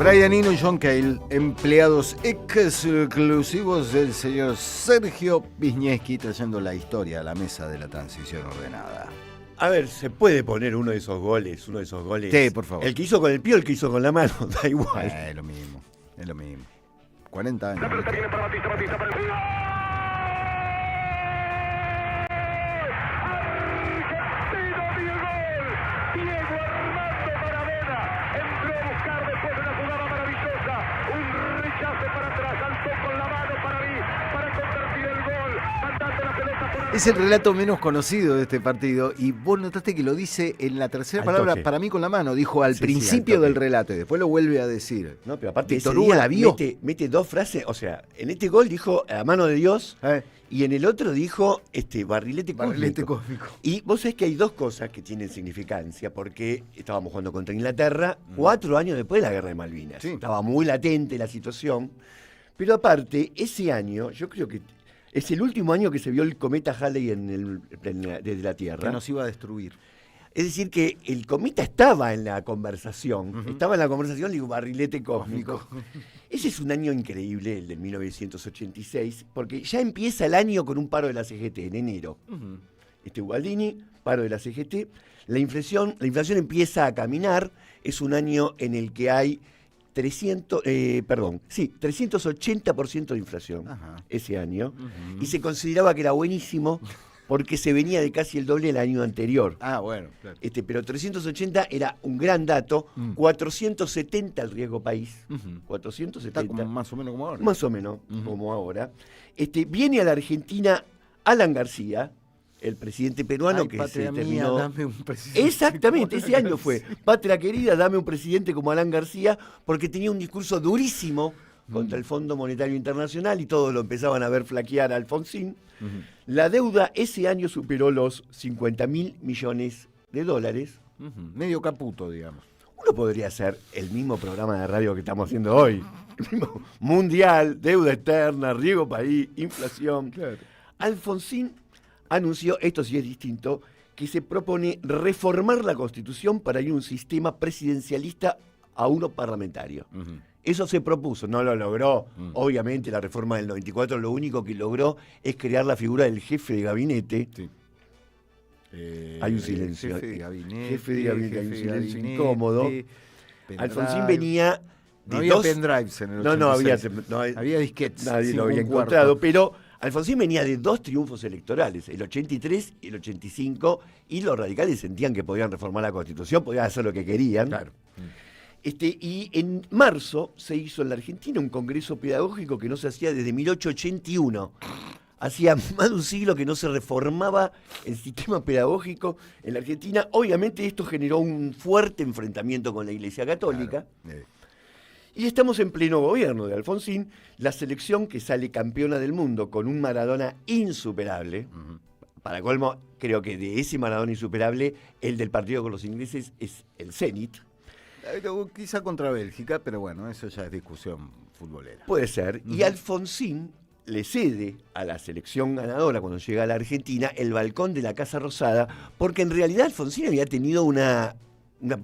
Brian Eno y John Cale, empleados exclusivos del señor Sergio Wisniewski, trayendo la historia a la mesa de la transición ordenada. A ver, ¿se puede poner uno de esos goles? Sí, por favor. El que hizo con el pie o el que hizo con la mano, da igual. Es lo mismo, es lo mismo. 40 años. La pelota viene para Batista para el gol. Argentina dio el gol. Diego Armando Maradona entró a buscar después de una jugada maravillosa. Un rechace para atrás, saltó con la mano para convertir el gol. Mandando la pelota por Es el relato menos conocido de este partido y vos notaste que lo dice en la tercera Al palabra, toque. para mí con la mano, dijo al Sí, principio al toque. del relato y después lo vuelve a decir. No, pero aparte Víctor ese Hugo día la vio. mete dos frases, o sea, en este gol dijo a mano de Dios y en el otro dijo barrilete Barrilete cósmico. cósmico. Y vos sabés que hay dos cosas que tienen significancia, porque estábamos jugando contra Inglaterra 4 años después de la Guerra de Malvinas. Sí. Estaba muy latente la situación, pero aparte, ese año, yo creo que es el último año que se vio el cometa Halley desde la Tierra. Que nos iba a destruir. Es decir, que el cometa estaba en la conversación, digo, barrilete cósmico. Ese es un año increíble, el de 1986, porque ya empieza el año con un paro de la CGT en enero. Ubaldini, paro de la CGT, la inflación empieza a caminar, es un año en el que hay 380% de inflación. Ajá. Ese año, y se consideraba que era buenísimo porque se venía de casi el doble del año anterior. Ah, bueno, claro. Pero 380 era un gran dato, 470 el riesgo país, 470. Está como más o menos como ahora. Más o menos, como ahora. Viene a la Argentina Alan García, el presidente peruano, Ay, que patria se mía, terminó. dame un presidente. Exactamente, como ese Alan año fue. García. Patria querida, dame un presidente como Alan García, porque tenía un discurso durísimo contra el Fondo Monetario Internacional y todos lo empezaban a ver flaquear a Alfonsín. La deuda ese año superó los 50.000 millones de dólares. Medio caputo, digamos. Uno podría hacer el mismo programa de radio que estamos haciendo hoy. El mismo mundial, deuda externa, riesgo país, inflación. Claro. Alfonsín anunció, esto sí es distinto, que se propone reformar la Constitución para ir a un sistema presidencialista a uno parlamentario. Eso se propuso, no lo logró. Obviamente la reforma del 94 lo único que logró es crear la figura del jefe de gabinete. Sí. Hay un silencio. Jefe de gabinete. Jefe de gabinete, hay un jefe de silencio gabinete, incómodo. pendrive. Alfonsín venía de No había dos... pendrives en el No, 86. no había... Había disquetes. Nadie lo 5 había un cuarto. encontrado, pero Alfonsín venía de dos triunfos electorales, el 83 y el 85, y los radicales sentían que podían reformar la Constitución, podían hacer lo que querían. Claro. Y en marzo se hizo en la Argentina un congreso pedagógico que no se hacía desde 1881. Hacía más de un siglo que no se reformaba el sistema pedagógico en la Argentina. Obviamente esto generó un fuerte enfrentamiento con la Iglesia Católica. Claro. Y estamos en pleno gobierno de Alfonsín, la selección que sale campeona del mundo con un Maradona insuperable. Para colmo, creo que de ese Maradona insuperable, el del partido con los ingleses es el Zenit. Quizá contra Bélgica, pero bueno, eso ya es discusión futbolera. Puede ser. Y Alfonsín le cede a la selección ganadora cuando llega a la Argentina el balcón de la Casa Rosada, porque en realidad Alfonsín había tenido una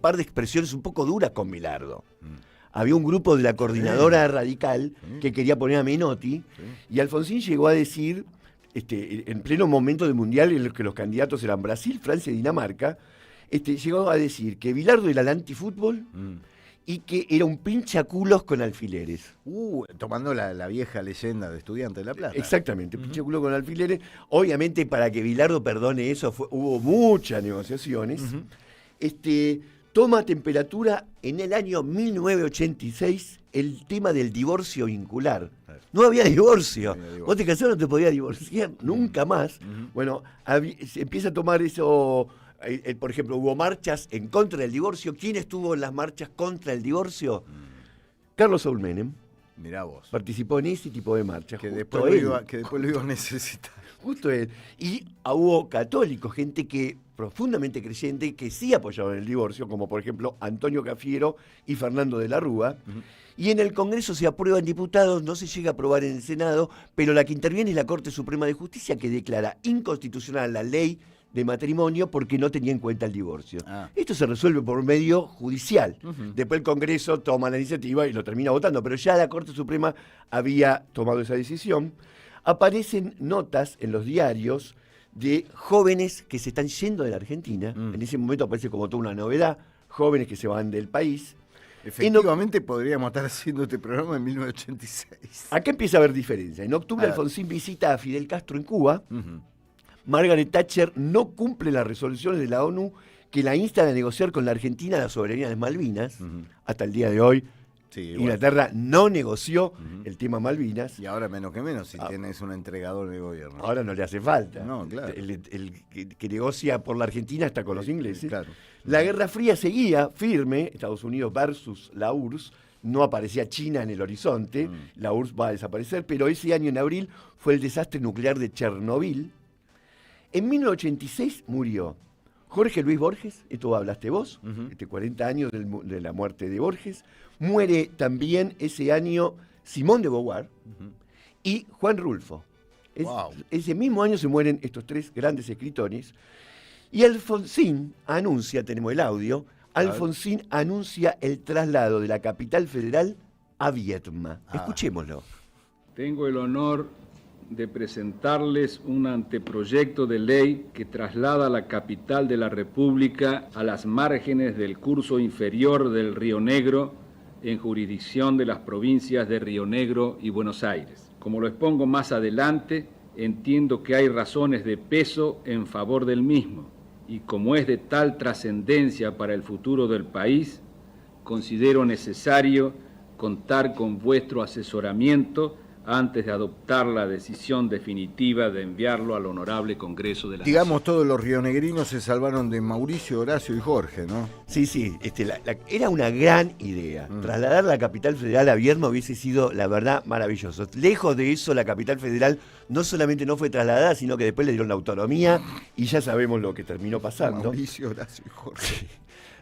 par de expresiones un poco duras con Bilardo. Había un grupo de la coordinadora radical que quería poner a Menotti, y Alfonsín llegó a decir, en pleno momento del Mundial en el que los candidatos eran Brasil, Francia y Dinamarca, llegó a decir que Bilardo era el antifútbol y que era un pinchaculos con alfileres. Tomando la vieja leyenda de Estudiante de La Plata. Exactamente, pinchaculos con alfileres. Obviamente, para que Bilardo perdone eso, hubo muchas negociaciones. Toma temperatura en el año 1986 el tema del divorcio vincular. No había divorcio. Vos te casás, no te podías divorciar nunca más. Bueno, se empieza a tomar eso. Por ejemplo, hubo marchas en contra del divorcio. ¿Quién estuvo en las marchas contra el divorcio? Carlos Saúl Menem. Mirá vos. Participó en ese tipo de marchas. Que justo después, él. que después lo iba a necesitar. Justo él. Y hubo católicos, gente que profundamente creyente, que sí apoyaban el divorcio, como por ejemplo Antonio Cafiero y Fernando de la Rúa. Y en el Congreso se aprueba en diputados, no se llega a aprobar en el Senado, pero la que interviene es la Corte Suprema de Justicia, que declara inconstitucional la ley de matrimonio porque no tenía en cuenta el divorcio. Ah. Esto se resuelve por medio judicial. Después el Congreso toma la iniciativa y lo termina votando, pero ya la Corte Suprema había tomado esa decisión. Aparecen notas en los diarios de jóvenes que se están yendo de la Argentina. En ese momento aparece como toda una novedad, jóvenes que se van del país. Efectivamente, podríamos estar haciendo este programa en 1986. Acá empieza a haber diferencia. En octubre Alfonsín visita a Fidel Castro en Cuba. Margaret Thatcher no cumple las resoluciones de la ONU que la instan a negociar con la Argentina la soberanía de Malvinas. Hasta el día de hoy, Inglaterra no negoció el tema Malvinas. Y ahora menos que menos, si tienes un entregador de gobierno. Ahora no le hace falta. No, claro. El que negocia por la Argentina está con los ingleses. Claro. La Guerra Fría seguía firme, Estados Unidos versus la URSS. No aparecía China en el horizonte. La URSS va a desaparecer, pero ese año, en abril, fue el desastre nuclear de Chernobyl. En 1986 murió Jorge Luis Borges, esto hablaste vos, 40 años de la muerte de Borges. Muere también ese año Simón de Beauvoir y Juan Rulfo. Ese mismo año se mueren estos tres grandes escritores. Y Alfonsín anuncia, tenemos el audio, Alfonsín anuncia el traslado de la capital federal a Viedma. Escuchémoslo. Tengo el honor de presentarles un anteproyecto de ley que traslada la capital de la República a las márgenes del curso inferior del Río Negro, en jurisdicción de las provincias de Río Negro y Buenos Aires. Como lo expongo más adelante, entiendo que hay razones de peso en favor del mismo, y como es de tal trascendencia para el futuro del país, considero necesario contar con vuestro asesoramiento antes de adoptar la decisión definitiva de enviarlo al Honorable Congreso de la Digamos, todos los rionegrinos se salvaron de Mauricio, Horacio y Jorge, ¿no? Sí, era una gran idea. Trasladar la capital federal a Viedma hubiese sido, la verdad, maravilloso. Lejos de eso, la capital federal no solamente no fue trasladada, sino que después le dieron la autonomía y ya sabemos lo que terminó pasando. Mauricio, Horacio y Jorge.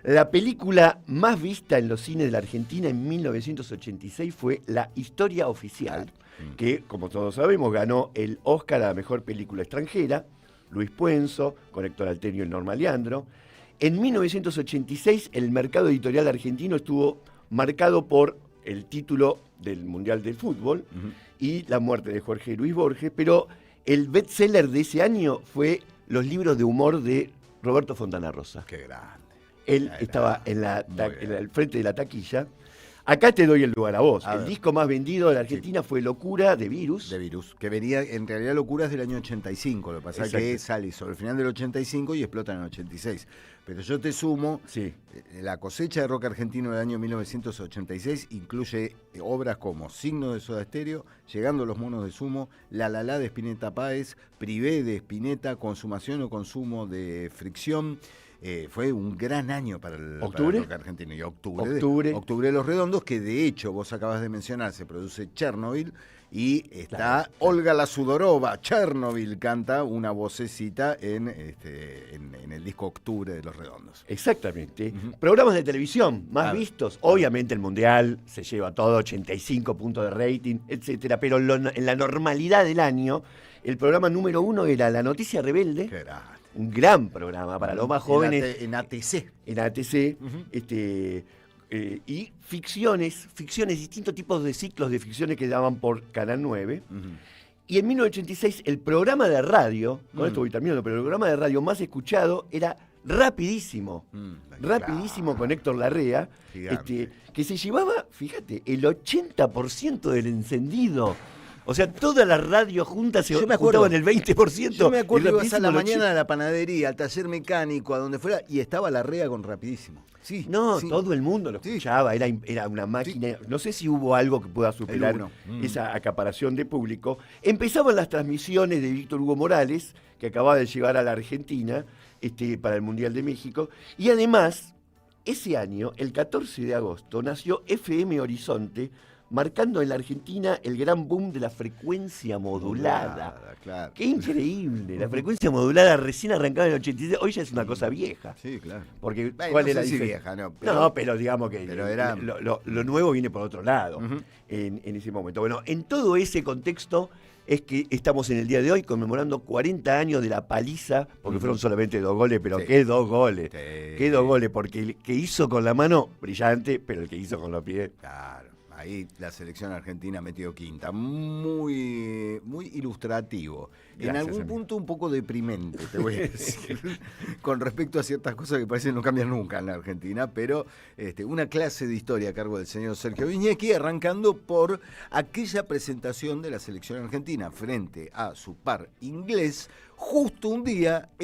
La película más vista en los cines de la Argentina en 1986 fue La Historia Oficial, que, como todos sabemos, ganó el Oscar a la mejor película extranjera. Luis Puenzo, con Héctor Alterio y Norma Leandro. En 1986, el mercado editorial argentino estuvo marcado por el título del Mundial del Fútbol y la muerte de Jorge Luis Borges, pero el bestseller de ese año fue los libros de humor de Roberto Fontana Rosa. Qué grande. Él estaba en el frente de la taquilla. Acá te doy el lugar a vos. El disco más vendido de la Argentina fue Locura de Virus. De Virus, que venía, en realidad Locura es del año 85, lo que pasa es que sale sobre el final del 85 y explota en el 86. Pero yo te sumo, la cosecha de rock argentino del año 1986 incluye obras como Signo de Soda Stereo, Llegando los Monos de Sumo, La La de Spinetta Páez, Privé de Spinetta, Consumación o Consumo de Fricción. Fue un gran año para el rock argentino. Y octubre de Los Redondos, que de hecho vos acabas de mencionar, se produce Chernobyl y está Olga La Sudorova. Chernobyl canta una vocecita en el disco Octubre de Los Redondos. Exactamente. Programas de televisión más vistos. Obviamente el Mundial se lleva todo, 85 puntos de rating, etcétera. Pero en la normalidad del año, el programa número 1 era La Noticia Rebelde. Qué grande. Un gran programa para los más jóvenes. En ATC. En ATC. Y ficciones, distintos tipos de ciclos de ficciones que daban por Canal 9. Y en 1986 el programa de radio, con esto voy terminando, pero el programa de radio más escuchado era Rapidísimo. Rapidísimo con Héctor Larrea, que se llevaba, fíjate, el 80% del encendido. O sea, todas las radios juntas se juntaban el 20%. Yo me acuerdo, ibas a la mañana a la panadería, al taller mecánico, a donde fuera, y estaba Larrea con Rapidísimo. Todo el mundo lo escuchaba, era una máquina. No sé si hubo algo que pueda superar esa acaparación de público. Empezaban las transmisiones de Víctor Hugo Morales, que acababa de llegar a la Argentina para el Mundial de México. Y además, ese año, el 14 de agosto, nació FM Horizonte, marcando en la Argentina el gran boom de la frecuencia modulada. Claro. ¡Qué increíble! La frecuencia modulada recién arrancada en el 86, hoy ya es una cosa vieja. Sí, claro. Porque, ¿cuál era la diferencia? Pero digamos que era... lo nuevo viene por otro lado en ese momento. Bueno, en todo ese contexto es que estamos en el día de hoy conmemorando 40 años de la paliza, porque fueron solamente 2 goles, pero Sí. qué 2 goles. Sí. Qué 2 goles, porque el que hizo con la mano, brillante, pero el que hizo con los pies. Claro, ahí la selección argentina metió quinta. Muy, muy ilustrativo. En Gracias, algún amigo. punto un poco deprimente, te voy a decir, con respecto a ciertas cosas que parecen no cambian nunca en la Argentina, pero una clase de historia a cargo del señor Sergio Viñeski, arrancando por aquella presentación de la selección argentina frente a su par inglés, justo un día en